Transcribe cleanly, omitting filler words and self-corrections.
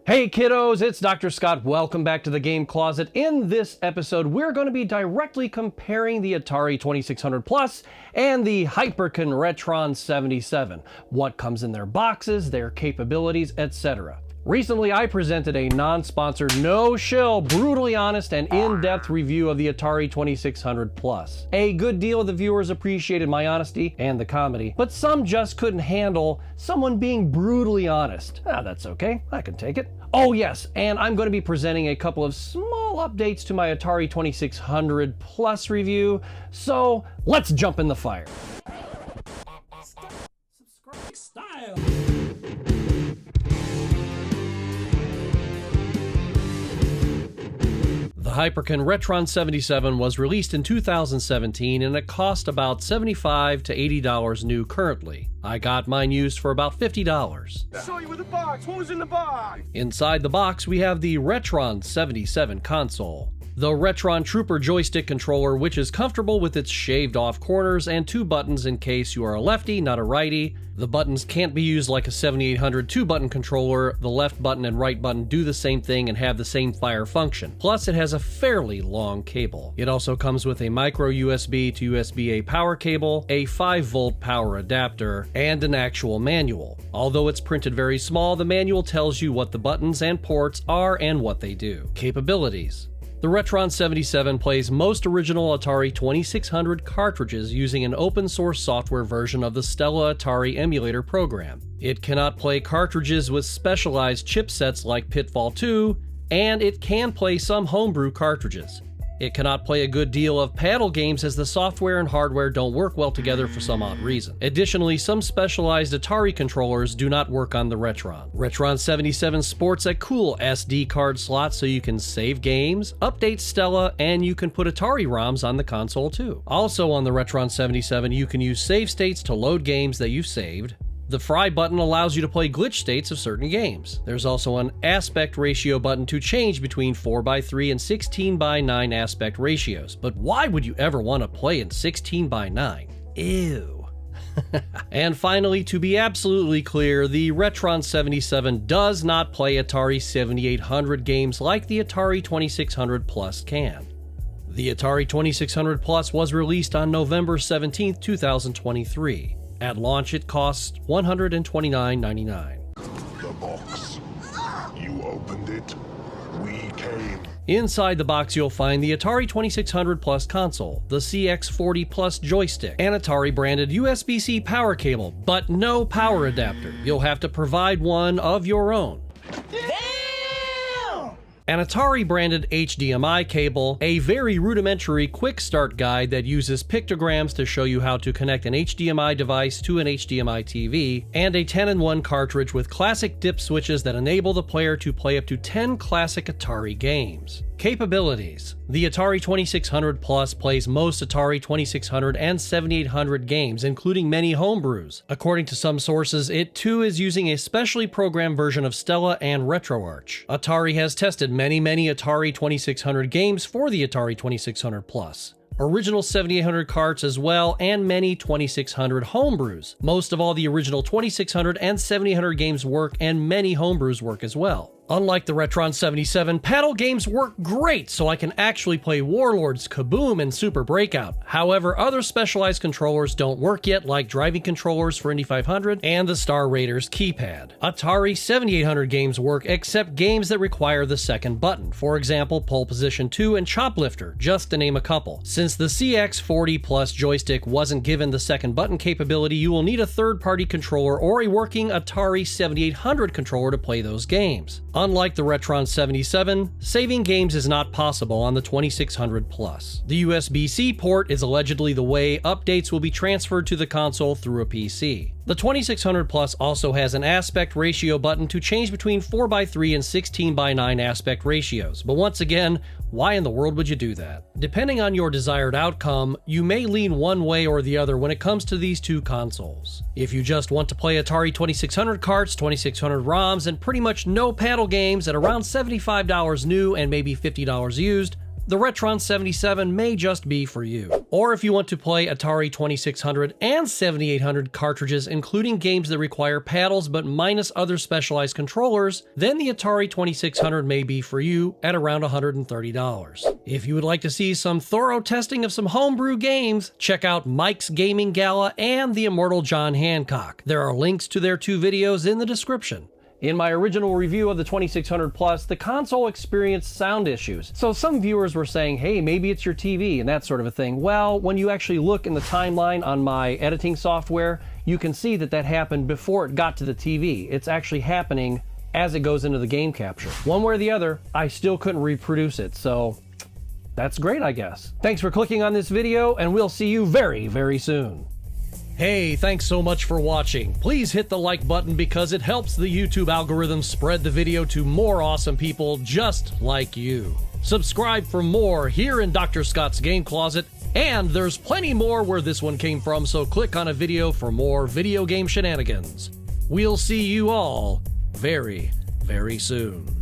Hey kiddos, it's Dr. Scott. Welcome back to the Game Closet. In this episode, we're going to be directly comparing the Atari 2600 Plus and the Hyperkin Retron 77. What comes in their boxes, their capabilities, etc. Recently, I presented a non-sponsored, no-shill, brutally honest, and in-depth review of the Atari 2600 Plus. A good deal of the viewers appreciated my honesty and the comedy, but some just couldn't handle someone being brutally honest. That's okay, I can take it. Oh yes, and I'm going to be presenting a couple of small updates to my Atari 2600 Plus review, so let's jump in the fire. Subscribe style. The Hyperkin Retron 77 was released in 2017 and it cost about $75 to $80 new currently. I got mine used for about $50. I saw you with the box. What was in the box? Inside the box, we have the Retron 77 console. The Retron Trooper joystick controller, which is comfortable with its shaved off corners and two buttons in case you are a lefty, not a righty. The buttons can't be used like a 7800 two-button controller. The left button and right button do the same thing and have the same fire function. Plus, it has a fairly long cable. It also comes with a micro USB to USB-A power cable, a 5-volt power adapter, and an actual manual. Although it's printed very small, the manual tells you what the buttons and ports are and what they do. Capabilities. The Retron 77 plays most original Atari 2600 cartridges using an open-source software version of the Stella Atari emulator program. It cannot play cartridges with specialized chipsets like Pitfall 2, and it can play some homebrew cartridges. It cannot play a good deal of paddle games as the software and hardware don't work well together for some odd reason. Additionally, some specialized Atari controllers do not work on the Retron. Retron 77 sports a cool SD card slot so you can save games, update Stella, and you can put Atari ROMs on the console too. Also on the Retron 77, you can use save states to load games that you've saved. The fry button allows you to play glitch states of certain games. There's also an aspect ratio button to change between 4:3 and 16:9 aspect ratios. But why would you ever want to play in 16:9? Ew. And finally, to be absolutely clear, the Retron 77 does not play Atari 7800 games like the Atari 2600 Plus can. The Atari 2600 Plus was released on November 17, 2023. At launch, it costs $129.99. The box. You opened it. We came. Inside the box, you'll find the Atari 2600 Plus console, the CX40 Plus joystick, an Atari-branded USB-C power cable, but no power adapter. You'll have to provide one of your own. An Atari-branded HDMI cable, a very rudimentary quick start guide that uses pictograms to show you how to connect an HDMI device to an HDMI TV, and a 10-in-1 cartridge with classic dip switches that enable the player to play up to 10 classic Atari games. Capabilities. The Atari 2600 Plus plays most Atari 2600 and 7800 games, including many homebrews. According to some sources, it too is using a specially programmed version of Stella and RetroArch. Atari has tested many Atari 2600 games for the Atari 2600 Plus. Original 7800 carts as well, and many 2600 homebrews. Most of all the original 2600 and 7800 games work, and many homebrews work as well. Unlike the Retron 77, paddle games work great, so I can actually play Warlords, Kaboom, and Super Breakout. However, other specialized controllers don't work yet, like driving controllers for Indy 500 and the Star Raiders keypad. Atari 7800 games work, except games that require the second button. For example, Pole Position 2 and Choplifter, just to name a couple. Since the CX40 Plus joystick wasn't given the second button capability, you will need a third-party controller or a working Atari 7800 controller to play those games. Unlike the Retron 77, saving games is not possible on the 2600 Plus. The USB-C port is allegedly the way updates will be transferred to the console through a PC. The 2600 Plus also has an aspect ratio button to change between 4:3 and 16:9 aspect ratios, but once again, why in the world would you do that? Depending on your desired outcome, you may lean one way or the other when it comes to these two consoles. If you just want to play Atari 2600 carts, 2600 ROMs, and pretty much no paddle games at around $75 new and maybe $50 used, the Retron 77 may just be for you. Or if you want to play Atari 2600 and 7800 cartridges, including games that require paddles but minus other specialized controllers, then the Atari 2600 may be for you at around $130. If you would like to see some thorough testing of some homebrew games, check out Mike's Gaming Gala and the Immortal John Hancock. There are links to their 2 videos in the description. In my original review of the 2600 Plus, the console experienced sound issues. So some viewers were saying, hey, maybe it's your TV and that sort of a thing. Well, when you actually look in the timeline on my editing software, you can see that that happened before it got to the TV. It's actually happening as it goes into the game capture. One way or the other, I still couldn't reproduce it, so that's great, I guess. Thanks for clicking on this video, and we'll see you very, very soon. Hey, thanks so much for watching. Please hit the like button because it helps the YouTube algorithm spread the video to more awesome people just like you. Subscribe for more here in Dr. Scott's Game Closet, and there's plenty more where this one came from, so click on a video for more video game shenanigans. We'll see you all very, very soon.